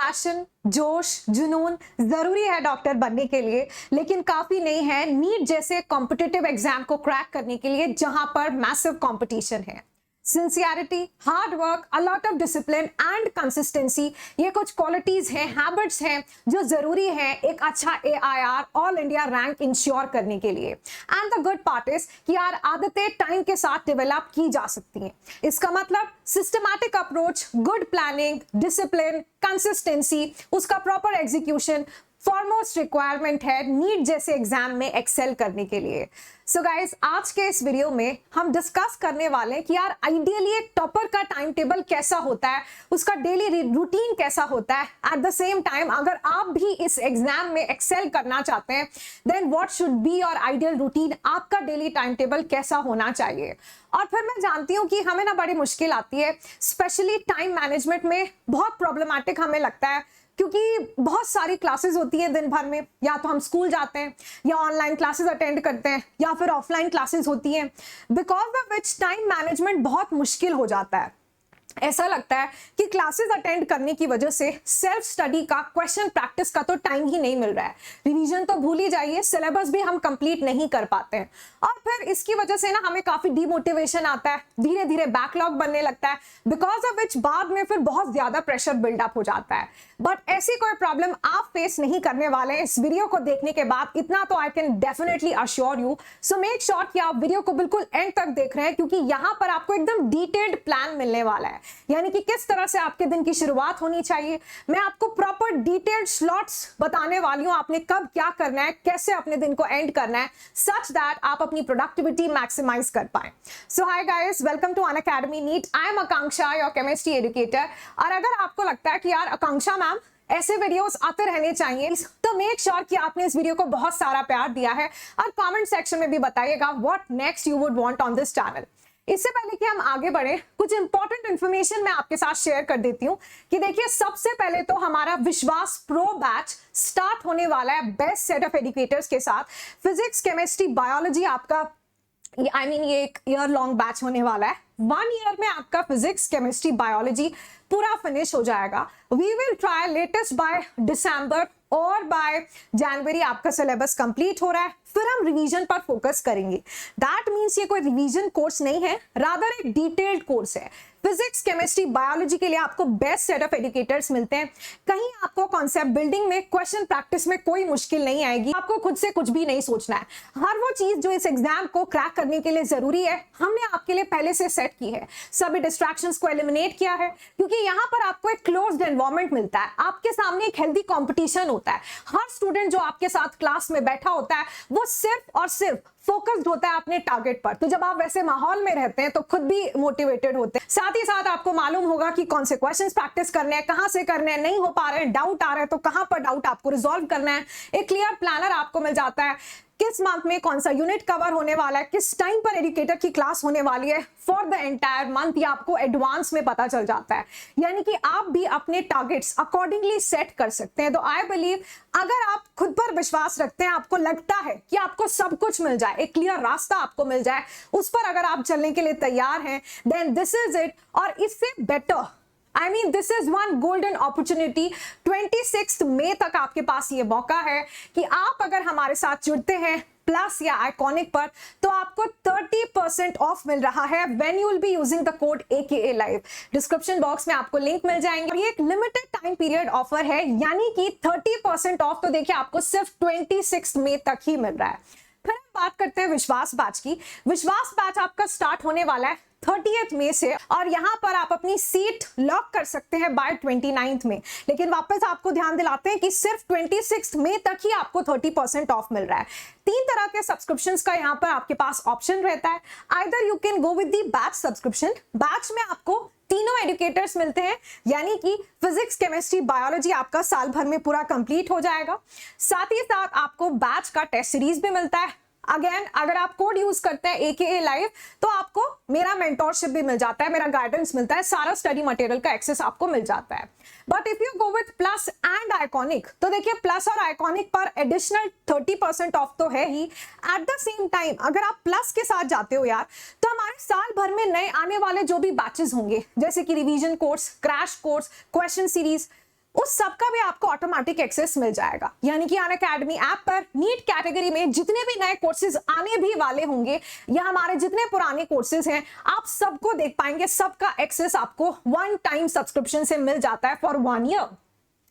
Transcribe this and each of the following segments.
Passion, जोश, जुनून जरूरी है डॉक्टर बनने के लिए, लेकिन काफी नहीं है नीट जैसे कॉम्पिटिटिव एग्जाम को क्रैक करने के लिए जहां पर मैसिव कंपटीशन है। Sincerity, hard work, a lot of discipline and consistency, ये कुछ क्वालिटीज हैं, हैबिट्स हैं जो जरूरी है एक अच्छा AIR all India rank ensure करने के लिए। And the good part is कि यार आदतें टाइम के साथ डेवलप की जा सकती हैं। इसका मतलब systematic approach, good planning, discipline, consistency, उसका प्रॉपर एग्जीक्यूशन फॉरमोस्ट रिक्वायरमेंट है नीट जैसे एग्जाम में एक्सेल करने के लिए। सो गाइस, आज के इस वीडियो में हम डिस्कस करने वाले हैं कि यार आइडियली एक टॉपर का टाइम टेबल कैसा होता है, उसका डेली रूटीन कैसा होता है। एट द सेम टाइम अगर आप भी इस एग्जाम में एक्सेल करना चाहते हैं then what should be your ideal routine, आपका डेली टाइम टेबल कैसा होना चाहिए। और फिर मैं जानती हूँ कि हमें ना बड़ी मुश्किल आती है, स्पेशली टाइम मैनेजमेंट में बहुत प्रॉब्लमेटिक हमें लगता है, क्योंकि बहुत सारी क्लासेस होती हैं दिन भर में। या तो हम स्कूल जाते हैं या ऑनलाइन क्लासेस अटेंड करते हैं या फिर ऑफलाइन क्लासेस होती हैं, because of which time management बहुत मुश्किल हो जाता है। ऐसा लगता है कि क्लासेस अटेंड करने की वजह से सेल्फ स्टडी का, क्वेश्चन प्रैक्टिस का तो टाइम ही नहीं मिल रहा है। रिवीजन तो भूल ही जाइए, सिलेबस भी हम कंप्लीट नहीं कर पाते हैं। और फिर इसकी वजह से ना हमें काफी डिमोटिवेशन आता है, धीरे धीरे बैकलॉग बनने लगता है, बिकॉज ऑफ विच बाद में फिर बहुत ज्यादा प्रेशर बिल्डअप हो जाता है। बट ऐसी कोई प्रॉब्लम आप फेस नहीं करने वाले हैं इस वीडियो को देखने के बाद, इतना तो I can definitely assure you. So make sure कि आप वीडियो को बिल्कुल एंड तक देख रहे हैं, क्योंकि यहाँ पर आपको एकदम डिटेल्ड प्लान मिलने वाला है, यानी कि किस तरह से आपके दिन की शुरुआत होनी चाहिए। मैं आपको प्रॉपर डिटेल्ड स्लॉट्स बताने वाली हूं, आपने कब क्या करना है, कैसे अपने दिन को एंड करना है, सच दैट आप अपनी प्रोडक्टिविटी मैक्सिमाइज कर पाए। So hi guys, welcome to Unacademy NEET. I am Akanksha, your chemistry educator. और अगर आपको लगता है कि यार आकांक्षा मैम ऐसे वीडियोस आते रहने चाहिए, तो मेक श्योर कि आपने इस वीडियो को बहुत सारा प्यार दिया है और कमेंट सेक्शन में भी बताइएगा what next you would want on this channel. इससे पहले कि हम आगे बढ़े, कुछ इंपॉर्टेंट इंफॉर्मेशन मैं आपके साथ शेयर कर देती हूँ कि देखिए, सबसे पहले तो हमारा विश्वास प्रो बैच स्टार्ट होने वाला है बेस्ट सेट ऑफ एजुकेटर्स के साथ। फिजिक्स, केमिस्ट्री, बायोलॉजी आपका ये एक ईयर लॉन्ग बैच होने वाला है। 1 ईयर में आपका फिजिक्स, केमिस्ट्री, बायोलॉजी पूरा फिनिश हो जाएगा। We will try latest by December और बाय जनवरी आपका सिलेबस कंप्लीट हो रहा है। फिर हम रिवीजन पर फोकस करेंगे। दैट मीन्स ये कोई रिवीजन कोर्स नहीं है, रादर एक डिटेल्ड कोर्स है। फिजिक्स, केमिस्ट्री, बायोलॉजी के लिए आपको बेस्ट सेट ऑफ एजुकेटर्स मिलते हैं। कहीं आपको कॉन्सेप्ट बिल्डिंग में, क्वेश्चन प्रैक्टिस में कोई मुश्किल नहीं आएगी। आपको खुद से कुछ भी नहीं सोचना है। हर वो चीज जो इस एग्जाम को क्रैक करने के लिए जरूरी है, हमने आपके लिए पहले से सेट की है। सभी डिस्ट्रैक्शंस को एलिमिनेट किया है, क्योंकि यहाँ पर आपको एक क्लोज्ड एनवायरनमेंट मिलता है। आपके सामने एक हेल्दी कॉम्पिटिशन होता है। हर स्टूडेंट जो आपके साथ क्लास में बैठा होता है वो सिर्फ और सिर्फ फोकस्ड होता है अपने टारगेट पर। तो जब आप वैसे माहौल में रहते हैं तो खुद भी मोटिवेटेड होते हैं। साथ ही साथ आपको मालूम होगा कि कौन से क्वेश्चंस प्रैक्टिस करने हैं, कहां से करने हैं, नहीं हो पा रहे हैं, डाउट आ रहे हैं तो कहां पर डाउट आपको रिजॉल्व करना है। एक क्लियर प्लानर आपको मिल जाता है, किस मंथ में कौन सा यूनिट कवर होने वाला है, किस टाइम पर एजुकेटर की क्लास होने वाली है फॉर द एंटायर मंथ, ये आपको एडवांस में पता चल जाता है। यानी कि आप भी अपने टारगेट्स अकॉर्डिंगली सेट कर सकते हैं। तो आई बिलीव अगर आप खुद पर विश्वास रखते हैं, आपको लगता है कि आपको सब कुछ मिल जाए, एक क्लियर रास्ता आपको मिल जाए, उस पर अगर आप चलने के लिए तैयार हैं, देन दिस इज इट। और इससे better, I mean, this is one golden opportunity। 26 मई तक आपके पास ये मौका है कि आप अगर हमारे साथ जुड़ते हैं प्लस या आइकॉनिक पर, तो आपको 30% ऑफ मिल रहा है when you will be using the code AKA live। Description box में आपको लिंक मिल जाएंगे। और ये एक लिमिटेड टाइम पीरियड ऑफर है, यानी कि 30% ऑफ तो देखिए आपको सिर्फ 26 मई तक ही मिल रहा है। फिर हम बात करते हैं विश्वास बैच की। विश्वास बैच आपका स्टार्ट होने वाला है 30 मई से, और यहां पर आप अपनी सीट लॉक कर सकते हैं बाय 29 में। लेकिन वापस आपको ध्यान दिलाते हैं कि सिर्फ 26 मई तक ही आपको 30% ऑफ मिल रहा है। 3 तरह के सब्सक्रिप्शंस का यहां पर आपके पास ऑप्शन रहता है। Either you can go with the batch subscription. Batch में आपको तीनों एजुकेटर्स मिलते हैं, यानी कि फिजिक्स, केमिस्ट्री, बायोलॉजी आपका साल भर में पूरा कंप्लीट हो जाएगा। साथ ही साथ आपको बैच का टेस्ट सीरीज भी मिलता है। अगेन, अगर आप कोड यूज करते हैं AKA लाइव, तो आपको मेरा मेंटोरशिप भी मिल जाता है, मेरा गाइडेंस मिलता है, सारा स्टडी मटेरियल का एक्सेस आपको मिल जाता है। But if you go with plus and iconic, तो देखिए प्लस और आइकॉनिक पर एडिशनल 30% ऑफ तो है ही। एट द सेम टाइम अगर आप प्लस के साथ जाते हो यार, तो हमारे साल भर में नए आने वाले जो भी बैचेस होंगे, जैसे कि revision course, crash course, question series, उस सब का भी आपको ऑटोमेटिक एक्सेस मिल जाएगा। यानी कि अनअकैडमी ऐप पर नीट कैटेगरी में जितने भी नए कोर्सेज आने भी वाले होंगे या हमारे जितने पुराने कोर्सेज हैं, आप सबको देख पाएंगे। सबका एक्सेस आपको वन टाइम सब्सक्रिप्शन से मिल जाता है for 1 year.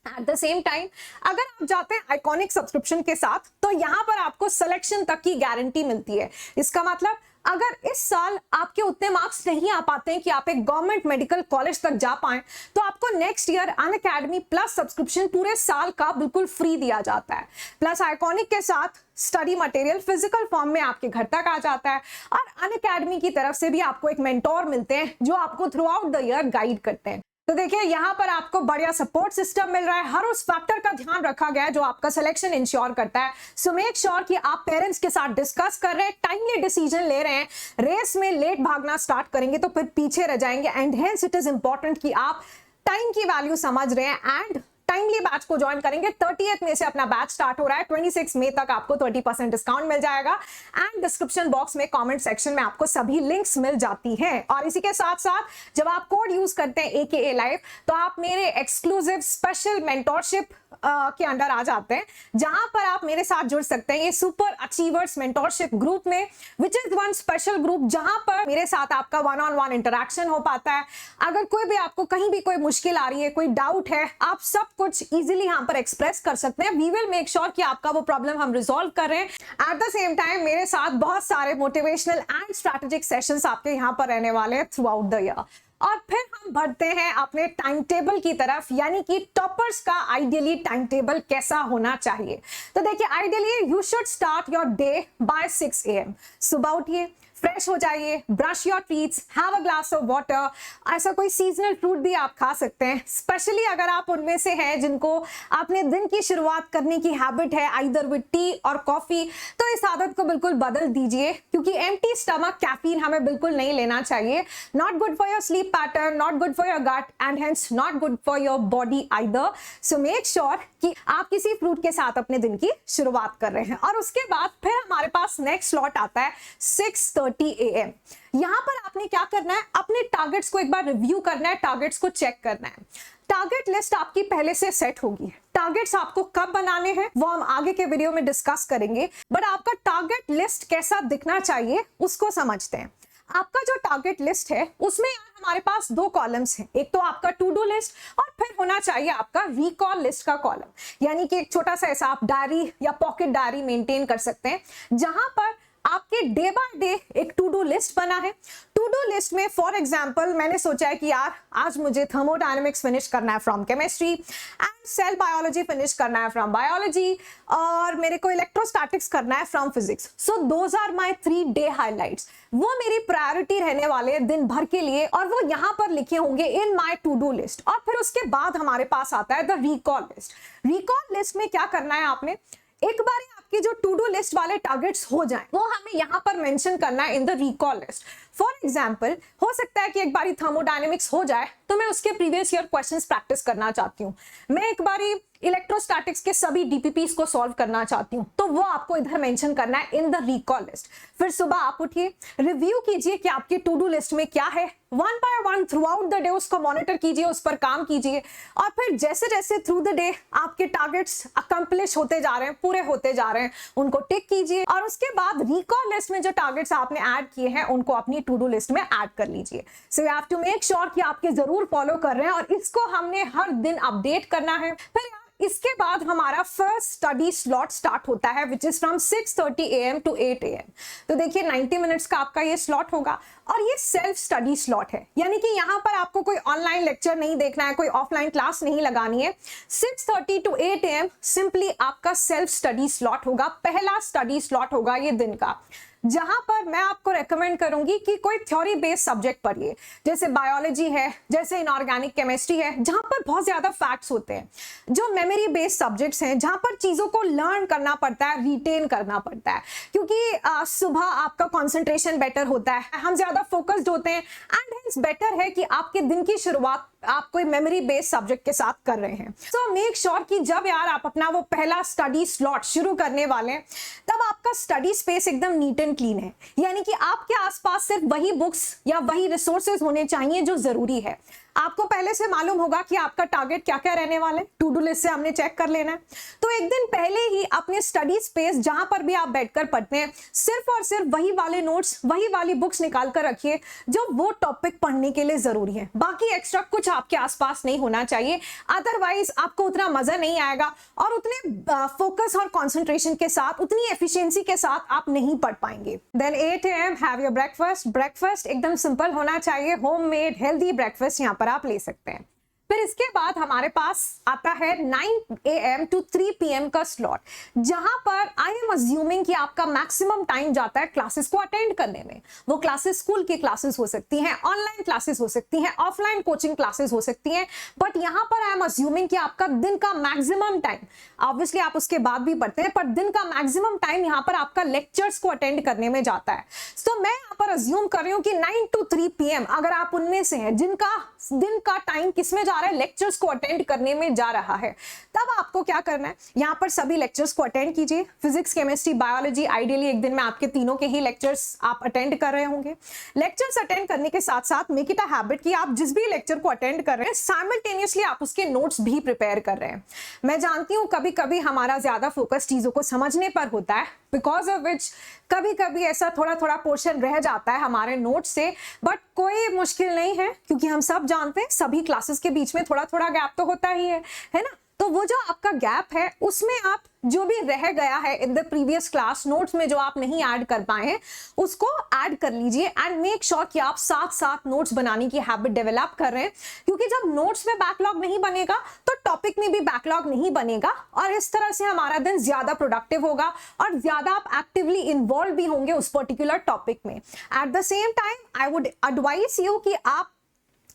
At the same time अगर आप जाते हैं आइकॉनिक सब्सक्रिप्शन के साथ, तो यहां पर आपको सिलेक्शन तक की गारंटी मिलती है। इसका मतलब अगर इस साल आपके उतने मार्क्स नहीं आ पाते हैं कि आप एक गवर्नमेंट मेडिकल कॉलेज तक जा पाएं, तो आपको next year Unacademy plus subscription पूरे साल का बिल्कुल फ्री दिया जाता है। प्लस आइकॉनिक के साथ स्टडी मटेरियल फिजिकल फॉर्म में आपके घर तक आ जाता है, और अनअकैडमी की तरफ से भी आपको एक मेंटोर मिलते हैं जो आपको through out the year guide करते हैं। तो देखिए यहाँ पर आपको बढ़िया सपोर्ट सिस्टम मिल रहा है। हर उस फैक्टर का ध्यान रखा गया है जो आपका सिलेक्शन इंश्योर करता है। सो मेक श्योर कि आप पेरेंट्स के साथ डिस्कस कर रहे हैं, टाइमली डिसीजन ले रहे हैं। रेस में लेट भागना स्टार्ट करेंगे तो फिर पीछे रह जाएंगे। And hence it is important कि आप टाइम की वैल्यू समझ रहे हैं एंड टाइमली बैच को ज्वाइन करेंगे। 30th मई से अपना बैच स्टार्ट हो रहा है। 26 मई तक आपको 20% डिस्काउंट मिल जाएगा। एंड डिस्क्रिप्शन बॉक्स में कमेंट सेक्शन में आपको सभी लिंक्स मिल जाती हैं। और इसी के साथ साथ जब आप कोड यूज करते हैं AKA लाइव, तो आप मेरे एक्सक्लूसिव स्पेशल मेंटोरशिप के अंडर आ जाते हैं, जहां पर आप मेरे साथ जुड़ सकते हैं ये सुपर अचीवर्स मेंटोरशिप ग्रुप में, which is one special group जहां पर मेरे साथ आपका 1-on-1 इंटरेक्शन हो पाता है। अगर कोई भी आपको कहीं भी कोई मुश्किल आ रही है, कोई डाउट है, आप सब कुछ इजीली यहां पर एक्सप्रेस कर सकते हैं। वी विल मेक श्योर कि आपका वो प्रॉब्लम हम रिजॉल्व कर रहे हैं। एट द सेम टाइम मेरे साथ बहुत सारे मोटिवेशनल एंड स्ट्रैटेजिक सेशंस आपके यहाँ पर रहने वाले हैं थ्रू आउट द ईयर। और फिर हम बढ़ते हैं अपने टाइम टेबल की तरफ, यानी कि टॉपर्स का आइडियली टाइम टेबल कैसा होना चाहिए। तो देखिए, ideally you should start your day by 6 AM। सुबह उठिए, फ्रेश हो जाइए, brush your teeths, have a glass of water. ऐसा कोई सीजनल फ्रूट भी आप खा सकते हैं, स्पेशली अगर आप उनमें से हैं जिनको अपने दिन की शुरुआत करने की हैबिट है आइदर विद टी और कॉफी, तो इस आदत को बिल्कुल बदल दीजिए, क्योंकि एम्प्टी स्टमक कैफीन हमें बिल्कुल नहीं लेना चाहिए। Not good for your sleep pattern, not good for your gut and hence not good for your body either. So make sure कि आप किसी फ्रूट के साथ अपने दिन की शुरुआत कर रहे हैं। और उसके बाद फिर हमारे पास नेक्स्ट स्लॉट आता है 6:30 AM। यहां पर आपने क्या करना है, अपने टारगेट्स को एक बार रिव्यू करना है, टारगेट्स को चेक करना है। टारगेट लिस्ट आपकी पहले से सेट होगी। टारगेट्स आपको कब बनाने हैं वो हम आगे के वीडियो में डिस्कस करेंगे, बट आपका टारगेट लिस्ट कैसा दिखना चाहिए उसको समझते हैं। आपका जो टारगेट लिस्ट है उसमें हमारे पास 2 कॉलम्स हैं। एक तो आपका टू डू लिस्ट और फिर होना चाहिए आपका रिकॉल लिस्ट का कॉलम, यानी कि एक छोटा सा ऐसा आप डायरी या पॉकेट डायरी मेंटेन कर सकते हैं, जहां पर आपके डे बाय डे एक टू डू लिस्ट बना है। टू डू लिस्ट में फॉर एग्जांपल मैंने सोचा है कि यार आज मुझे थर्मोडायनेमिक्स फिनिश करना है from chemistry and cell biology finish करना है फ्रॉम बायोलॉजी, और मेरे को इलेक्ट्रोस्टैटिक्स करना है from physics. So those are my 3 day highlights. वो मेरी प्रायोरिटी रहने वाले दिन भर के लिए, और वो यहाँ पर लिखे होंगे in my to do list. और फिर उसके बाद हमारे पास आता है the recall list. Recall list में क्या करना है, आपने एक बार आपके जो टू डू लिस्ट वाले टारगेट्स हो जाएं, वो हमें यहाँ पर मेंशन करना है in the recall list. For example हो सकता है कि एक बारी थर्मोडायनेमिक्स हो जाए तो मैं उसके प्रीवियस ईयर क्वेश्चंस प्रैक्टिस करना चाहती हूँ, मैं एक बारी इलेक्ट्रोस्टैटिक्स के सभी डीपीपीस को सॉल्व करना चाहती हूँ, तो वो आपको इधर मेंशन करना है इन द रिकॉल लिस्ट। फिर सुबह आप उठिए, रिव्यू कीजिए कि आपके टू डू लिस्ट में क्या है, 1 by 1 through out the day उसको मॉनिटर कीजिए, उस पर काम कीजिए, और फिर जैसे जैसे थ्रू द डे आपके टारगेट्स अकम्प्लिश होते जा रहे हैं, पूरे होते जा रहे हैं, उनको टिक कीजिए। और उसके बाद रिकॉल लिस्ट में जो टारगेट्स आपने ऐड किए हैं उनको अपनी टू डू लिस्ट में ऐड कर लीजिए। So you have to make sure कि आपके जरूर फॉलो कर रहे हैं, और इसको हमने हर दिन अपडेट करना है। फिर इसके बाद हमारा फर्स्ट स्टडी स्लॉट स्टार्ट होता है, which is from 6:30 AM to 8 AM। तो देखिए 90 मिनट्स का आपका ये स्लॉट होगा, और ये सेल्फ स्टडी स्लॉट है, यानी कि यहाँ पर आपको कोई ऑनलाइन लेक्चर नहीं देखना है, कोई ऑफलाइन क्लास नहीं लगानी है। 6:30 to 8 AM सिंपली आपका सेल्फ स्टडी स्लॉट होगा, पहला स्टडी स्लॉट होगा ये दिन का, जहां पर मैं आपको रेकमेंड करूंगी कि कोई थ्योरी बेस्ड सब्जेक्ट पढ़िए, जैसे बायोलॉजी है, जैसे इनऑर्गेनिक केमिस्ट्री है, जहां पर बहुत ज्यादा फैक्ट्स होते हैं। जो मेमोरी बेस्ड सब्जेक्ट्स हैं, जहां पर चीजों को लर्न करना पड़ता है, रिटेन करना पड़ता है, क्योंकि सुबह आपका कंसंट्रेशन बेटर होता है, हम ज्यादा फोकस्ड होते हैं, एंड हेंस बेटर है कि आपके दिन की शुरुआत आप कोई मेमोरी बेस्ड सब्जेक्ट के साथ कर रहे हैं। सो मेक श्योर कि जब यार आप अपना वो पहला स्टडी स्लॉट शुरू करने वाले हैं, तब आपका स्टडी स्पेस एकदम नीट एंड क्लीन है, यानी कि आपके आसपास सिर्फ वही बुक्स या वही रिसोर्सेज होने चाहिए जो जरूरी है। आपको पहले से मालूम होगा कि आपका टारगेट क्या क्या रहने वाला है, टू डू लिस्ट से हमने चेक कर लेना है। तो एक दिन पहले ही अपने स्टडी स्पेस जहां पर भी आप बैठकर पढ़ते हैं सिर्फ और सिर्फ वही वाले नोट्स, वही वाली बुक्स निकाल कर रखिए जो वो टॉपिक पढ़ने के लिए जरूरी है। बाकी एक्स्ट्रा कुछ आपके आसपास नहीं होना चाहिए, अदरवाइज आपको उतना मजा नहीं आएगा और उतने फोकस और कॉन्सेंट्रेशन के साथ, उतनी एफिशिएंसी के साथ आप नहीं पढ़ पाएंगे। Then 8 AM have your breakfast. Breakfast एकदम सिंपल होना चाहिए, होममेड हेल्दी ब्रेकफास्ट यहाँ पर आप ले सकते हैं। फिर इसके बाद हमारे पास आता है 9 AM to 3 PM का स्लॉट, जहां पर आई एम अज्यूमिंग कि आपका मैक्सिमम टाइम जाता है क्लासेस को अटेंड करने में। वो क्लासेस स्कूल की क्लासेस हो सकती हैं, ऑनलाइन क्लासेस हो सकती हैं, ऑफलाइन कोचिंग क्लासेस हो सकती हैं, बट यहां पर आई एम अज्यूमिंग कि आपका दिन का मैक्सिमम टाइम, ऑब्वियसली आप उसके बाद भी पढ़ते हैं, पर दिन का मैक्सिमम टाइम यहां पर आपका लेक्चर्स को अटेंड करने में जाता है। सो मैं यहां पर अज्यूम कर रही हूं कि 9 to 3 PM अगर आप उनमें से हैं जिनका दिन का टाइम किसमें जा रहा है, लेक्चर्स को अटेंड करने में जा रहा है, तब आपको क्या करना है, यहां पर सभी लेक्चर्स को अटेंड कीजिए। फिजिक्स, केमिस्ट्री, बायोलॉजी, आइडियली एक दिन में आपके तीनों के ही लेक्चर्स आप अटेंड कर रहे होंगे। लेक्चर्स अटेंड करने के साथ साथ मेक इट अ हैबिट कि आप जिस भी लेक्चर को अटेंड कर रहे हैं साइमल्टेनियसली आप उसके नोट्स भी प्रिपेयर कर रहे हैं। मैं जानती हूं कभी कभी हमारा ज्यादा फोकस चीजों को समझने पर होता है, बिकॉज ऑफ विच कभी कभी ऐसा थोड़ा थोड़ा पोर्शन रह जाता है हमारे नोट से, बट कोई मुश्किल नहीं है क्योंकि हम सब जानते हैं सभी क्लासेस के बीच में थोड़ा थोड़ा गैप तो होता ही है ना। तो वो जो आपका गैप है उसमें आप जो भी रह गया है in the previous class notes में जो आप नहीं ऐड कर पाए हैं उसको ऐड कर लीजिए एंड मेक श्योर कि आप साथ साथ नोट्स बनाने की हैबिट डेवलप कर रहे हैं, क्योंकि जब नोट्स में बैकलॉग नहीं बनेगा तो टॉपिक में भी बैकलॉग नहीं बनेगा और इस तरह से हमारा दिन ज्यादा प्रोडक्टिव होगा और ज्यादा आप एक्टिवली इन्वॉल्व भी होंगे उस पर्टिकुलर टॉपिक में। At the same time I would advise you कि आप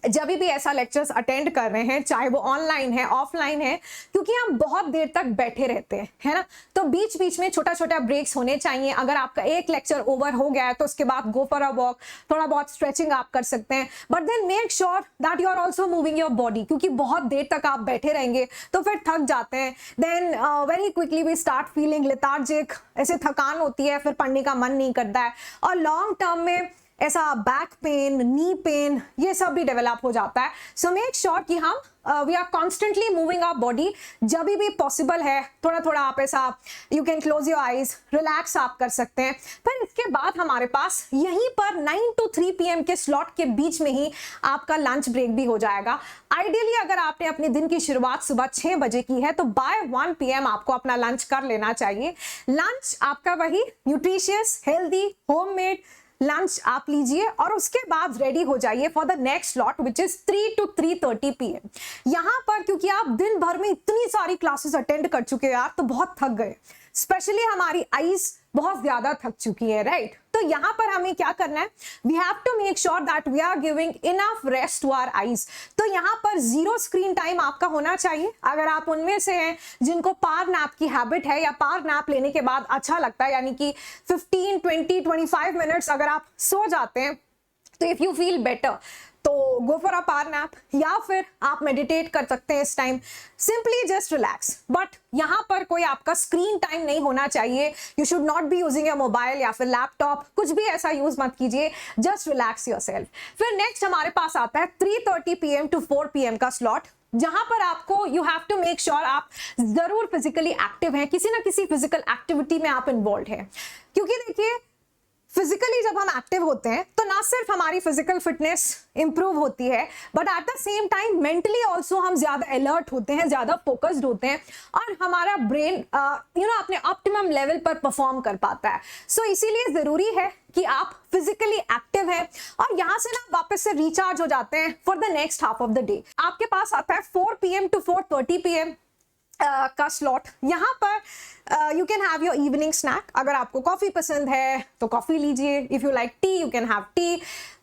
जब भी ऐसा लेक्चर्स अटेंड कर रहे हैं, चाहे वो ऑनलाइन है ऑफलाइन है, क्योंकि हम बहुत देर तक बैठे रहते हैं, है ना, तो बीच बीच में छोटा छोटा ब्रेक्स होने चाहिए। अगर आपका एक लेक्चर ओवर हो गया है तो उसके बाद गो फॉर अ वॉक, थोड़ा बहुत स्ट्रेचिंग आप कर सकते हैं, but then make sure that you are also moving your body, क्योंकि बहुत देर तक आप बैठे रहेंगे तो फिर थक जाते हैं। Then very quickly we start feeling lethargic, ऐसे थकान होती है, फिर पढ़ने का मन नहीं करता है और लॉन्ग टर्म में ऐसा बैक पेन, नी पेन, ये सब भी डेवलप हो जाता है। सो मेक श्योर कि हम we are constantly moving our body. जब भी पॉसिबल है थोड़ा थोड़ा आप ऐसा you can close your eyes, relax आप कर सकते हैं। फिर इसके बाद हमारे पास यहीं पर 9 to 3 PM के स्लॉट के बीच में ही आपका लंच ब्रेक भी हो जाएगा। आइडियली अगर आपने अपने दिन की शुरुआत सुबह 6 बजे की है तो बाय 1 PM आपको अपना लंच कर लेना चाहिए। लंच आपका वही न्यूट्रिशियस, हेल्दी, होममेड लंच आप लीजिए और उसके बाद रेडी हो जाइए for the next slot which is 3 to 3:30 PM। यहां पर क्योंकि आप दिन भर में इतनी सारी क्लासेस अटेंड कर चुके हैं यार, तो बहुत थक गए, स्पेशली हमारी आईज बहुत ज्यादा थक चुकी है, राइट। तो यहां पर हमें क्या करना है, we have to make sure that we are giving enough rest to our eyes. तो यहां पर 0 स्क्रीन टाइम आपका होना चाहिए। अगर आप उनमें से हैं जिनको पावर नैप की हैबिट है या पावर नैप लेने के बाद अच्छा लगता है, यानी कि 15, 20, 25 मिनट्स अगर आप सो जाते हैं तो इफ यू फील बेटर तो go for a power nap, या फिर आप मेडिटेट कर सकते हैं इस time, simply just relax. But यहां पर कोई आपका स्क्रीन टाइम नहीं होना चाहिए। You should not be using a mobile या फिर लैपटॉप, कुछ भी ऐसा यूज मत कीजिए, जस्ट रिलैक्स योरसेल्फ। फिर नेक्स्ट हमारे पास आता है 3:30 PM to 4 PM का स्लॉट, जहां पर आपको you have to make sure आप जरूर फिजिकली एक्टिव हैं, किसी ना किसी फिजिकल एक्टिविटी में आप इन्वॉल्व हैं। क्योंकि देखिए फिजिकली जब हम एक्टिव होते हैं तो ना सिर्फ हमारी फिजिकल फिटनेस इंप्रूव होती है, but at the same time mentally also हम ज्यादा अलर्ट होते हैं, ज्यादा फोकस्ड होते हैं और हमारा ब्रेन अपने ऑप्टिमम लेवल पर परफॉर्म कर पाता है। सो इसीलिए जरूरी है कि आप फिजिकली एक्टिव हैं और यहां से ना वापस से रिचार्ज हो जाते हैं for the next half of the day. आपके पास आता है 4 PM to 4:30 PM का स्लॉट। यहाँ पर you can have your evening snack. अगर आपको कॉफी पसंद है तो कॉफी लीजिए, if you like tea you can have tea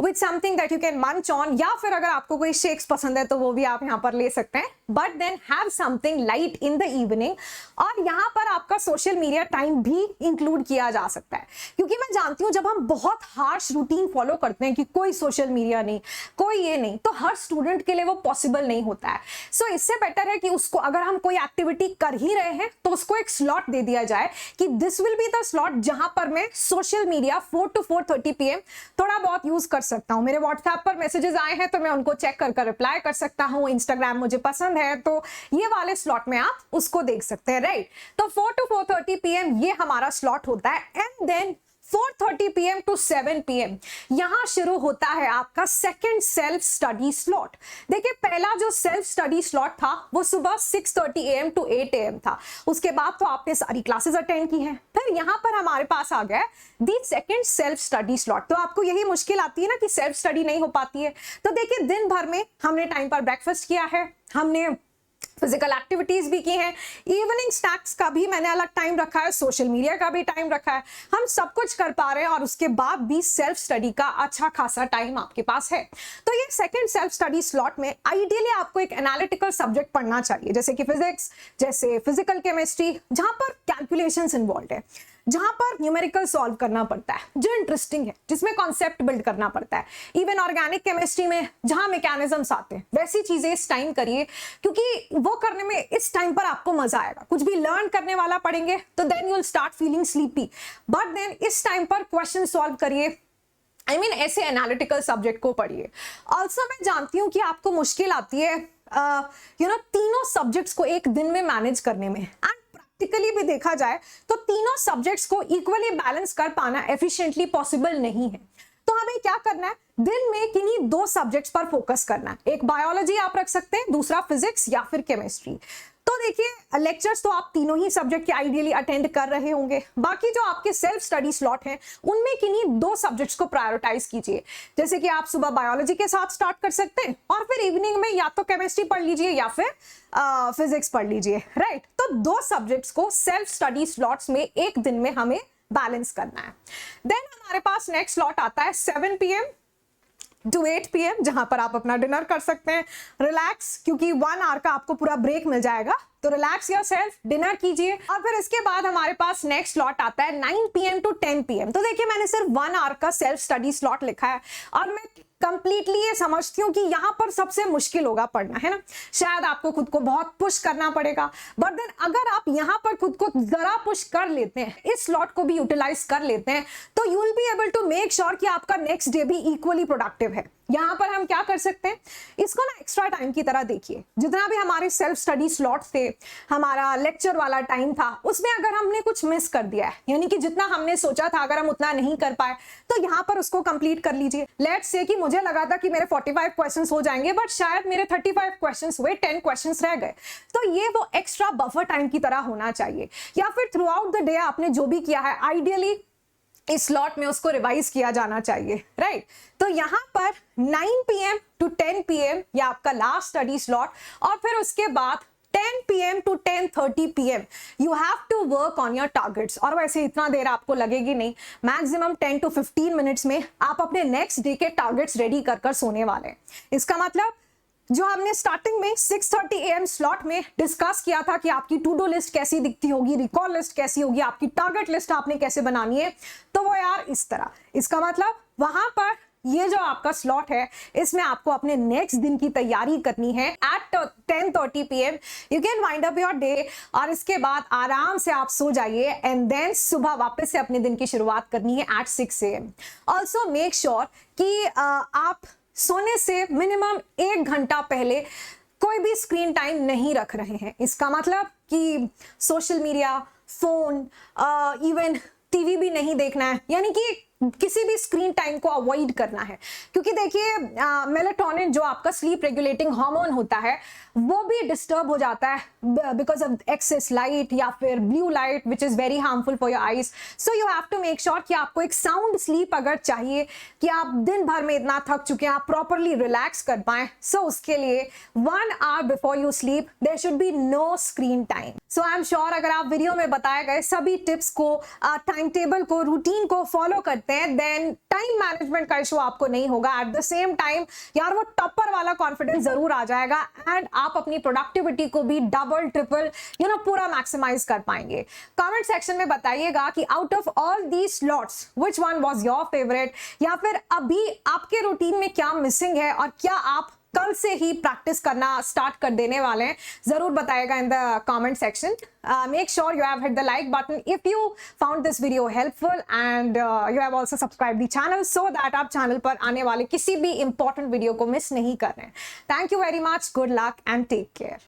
with something that you can munch on, या फिर अगर आपको कोई शेक्स पसंद है तो वो भी आप यहाँ पर ले सकते हैं, but then have something light in the evening. और यहाँ पर आपका सोशल मीडिया टाइम भी इंक्लूड किया जा सकता है, क्योंकि मैं जानती हूँ जब हम बहुत हार्श रूटीन फॉलो करते हैं कि कोई सोशल मीडिया नहीं, कोई ये नहीं, तो हर स्टूडेंट के लिए वो पॉसिबल नहीं होता है। सो इससे बेटर है कि उसको अगर हम कोई एक्टिविटी कर ही रहे हैं तो उसको एक स्लॉट दे दिया जाए कि this will be the slot जहां पर मैं सोशल मीडिया 4 to 4:30 PM थोड़ा बहुत यूज कर सकता हूं। मेरे व्हाट्सएप पर मैसेजेस आए हैं तो मैं उनको चेक कर रिप्लाई कर सकता हूं, इंस्टाग्राम मुझे पसंद है तो ये वाले स्लॉट में आप उसको देख सकते हैं, राइट। तो 4 to 4:30 PM ये हमारा स्लॉट होता है। And then 4:30 PM to 7 PM यहां शुरू होता है आपका सेकंड सेल्फ स्टडी स्लॉट। देखिए पहला जो सेल्फ स्टडी स्लॉट था वो सुबह 6:30 AM to 8 AM था। उसके बाद तो आपने सारी क्लासेस अटेंड की हैं। फिर यहां पर हमारे पास आ गया the second self study slot. तो आपको यही मुश्किल आती है ना कि सेल्फ स्टडी नहीं हो पाती है। तो देखिए दिन भर में हमने टाइम पर ब्रेकफास्ट किया है, हमने फिजिकल एक्टिविटीज भी की हैं, इवनिंग स्नैक्स का भी मैंने अलग टाइम रखा है, सोशल मीडिया का भी टाइम रखा है, हम सब कुछ कर पा रहे हैं और उसके बाद भी सेल्फ स्टडी का अच्छा खासा टाइम आपके पास है। तो ये सेकंड सेल्फ स्टडी स्लॉट में आइडियली आपको एक एनालिटिकल सब्जेक्ट पढ़ना चाहिए, जैसे कि फिजिक्स, जैसे फिजिकल केमिस्ट्री, जहां पर कैलकुलेशंस इन्वॉल्व है, जहां पर न्यूमेरिकल सॉल्व करना पड़ता है, जो इंटरेस्टिंग है, जिसमें कॉन्सेप्ट बिल्ड करना पड़ता है। इवन ऑर्गेनिक केमिस्ट्री में जहां मैकेनिज्म्स आते हैं वैसी चीजें इस टाइम करिए, क्योंकि वो करने में इस टाइम पर आपको मजा आएगा। कुछ भी लर्न करने वाला पढ़ेंगे तो then you will start feeling sleepy, but then इस टाइम पर क्वेश्चन सॉल्व करिए। ऐसे एनालिटिकल सब्जेक्ट को पढ़िए। ऑल्सो मैं जानती हूँ कि आपको मुश्किल आती है तीनों सब्जेक्ट्स को एक दिन में मैनेज करने में। प्रैक्टिकली भी देखा जाए तो तीनों सब्जेक्ट्स को इक्वली बैलेंस कर पाना एफिशिएंटली पॉसिबल नहीं है। तो हमें क्या करना है, दिन में किन्हीं 2 सब्जेक्ट्स पर फोकस करना है। एक बायोलॉजी आप रख सकते हैं, दूसरा फिजिक्स या फिर केमिस्ट्री। तो देखिए लेक्चर्स तो आप तीनों ही सब्जेक्ट के आइडियली अटेंड कर रहे होंगे। बाकी जो आपके सेल्फ स्टडी स्लॉट हैं उनमें किन्हीं 2 सब्जेक्ट्स को प्रायोरिटाइज कीजिए। जैसे कि आप सुबह बायोलॉजी के साथ स्टार्ट कर सकते हैं और फिर इवनिंग में या तो केमिस्ट्री पढ़ लीजिए या फिर फिजिक्स पढ़ लीजिए, राइट। तो 2 सब्जेक्ट्स को सेल्फ स्टडी स्लॉट्स में एक दिन में हमें बैलेंस करना है। देन हमारे पास नेक्स्ट स्लॉट आता है 7 PM to 8 PM, जहां पर आप अपना डिनर कर सकते हैं, रिलैक्स, क्योंकि 1 आवर का आपको पूरा ब्रेक मिल जाएगा। तो रिलैक्स योरसेल्फ, डिनर कीजिए। और फिर इसके बाद हमारे पास नेक्स्ट स्लॉट आता है 9 PM to 10 PM। तो देखिए मैंने सिर्फ 1 आवर का सेल्फ स्टडी स्लॉट लिखा है और मैं कंप्लीटली ये समझती हूँ कि यहाँ पर सबसे मुश्किल होगा पढ़ना, है ना। शायद आपको खुद को बहुत पुश करना पड़ेगा, बट देन अगर आप यहाँ पर खुद को जरा पुश कर लेते हैं, इस स्लॉट को भी यूटिलाइज कर लेते हैं, तो you will be able to make sure कि आपका नेक्स्ट डे भी इक्वली प्रोडक्टिव है। यहाँ पर हम क्या कर सकते हैं, इसको ना एक्स्ट्रा टाइम की तरह देखिए। जितना भी हमारे सेल्फ स्टडी स्लॉट थे, हमारा लेक्चर वाला टाइम था, उसमें अगर हमने कुछ मिस कर दिया है, यानी कि जितना हमने सोचा था अगर हम उतना नहीं कर पाए, तो यहाँ पर उसको कंप्लीट कर लीजिए। लेट्स से कि मुझे लगा था कि मेरे 45 क्वेश्चंस हो जाएंगे, बट शायद मेरे 35 क्वेश्चंस हुए, 10 क्वेश्चंस रह गए। तो ये वो एक्स्ट्रा बफर टाइम की तरह होना चाहिए। या फिर थ्रू आउट द डे आपने जो भी किया है, आइडियली इस स्लॉट में उसको रिवाइज किया जाना चाहिए, राइट। तो यहां पर 9 PM to 10 PM ये आपका लास्ट स्टडी स्लॉट, और फिर उसके बाद 10 PM to 10:30 PM you have to work on your targets। और वैसे इतना देर आपको लगेगी नहीं, मैक्सिमम 10 to 15 मिनट्स में आप अपने नेक्स्ट डे के टारगेट्स रेडी कर सोने वाले हैं। इसका मतलब जो हमने स्टार्टिंग में 6:30 AM स्लॉट में डिस्कस किया था कि आपकी टू डू लिस्ट कैसी दिखती होगी, रिकॉल लिस्ट कैसी होगी, आपकी टारगेट लिस्ट आपने कैसे बनानी है, तो वो यार इस तरह। इसका मतलब वहां पर ये जो आपका स्लॉट है, इसमें आपको अपने नेक्स्ट दिन की तैयारी करनी है। At 10:30 PM you can wind up your day, और इसके बाद आराम से आप सो जाइए एंड देन सुबह वापस से अपने दिन की शुरुआत करनी है at 6 AM। Also make sure कि आप सोने से मिनिमम 1 घंटा पहले कोई भी स्क्रीन टाइम नहीं रख रहे हैं। इसका मतलब कि social media, phone, even TV भी नहीं देखना है, यानी कि किसी भी स्क्रीन टाइम को अवॉइड करना है। क्योंकि देखिए मेलाटोनिन जो आपका स्लीप रेगुलेटिंग हार्मोन होता है, वो भी डिस्टर्ब हो जाता है बिकॉज ऑफ एक्सेस लाइट या फिर blue light which is very harmful for your eyes. So you have to make sure कि आपको एक साउंड स्लीप अगर चाहिए, कि आप दिन भर में इतना थक चुके हैं, आप प्रॉपरली रिलैक्स कर पाए, सो उसके लिए 1 hour before you sleep there should be no screen time. So I am sure अगर आप वीडियो में बताए गए सभी टिप्स को, टाइम टेबल को, रूटीन को फॉलो करते हैं, देन टाइम मैनेजमेंट का इशू आपको नहीं होगा। एट द सेम टाइम यार वो टॉपर वाला कॉन्फिडेंस जरूर आ जाएगा एंड आप अपनी प्रोडक्टिविटी को भी डबल ट्रिपल पूरा मैक्सिमाइज कर पाएंगे। कमेंट सेक्शन में बताइएगा कि out of all these slots which one was your favourite, या फिर अभी आपके रूटीन में क्या मिसिंग है और क्या आप कल से ही प्रैक्टिस करना स्टार्ट कर देने वाले हैं, जरूर बताएगा in the comment section. Make sure you have hit the like button if you found this video helpful and you have also subscribed the channel so that आप चैनल पर आने वाले किसी भी इंपॉर्टेंट वीडियो को मिस नहीं कर रहे हैं. Thank you very much, good luck and take care.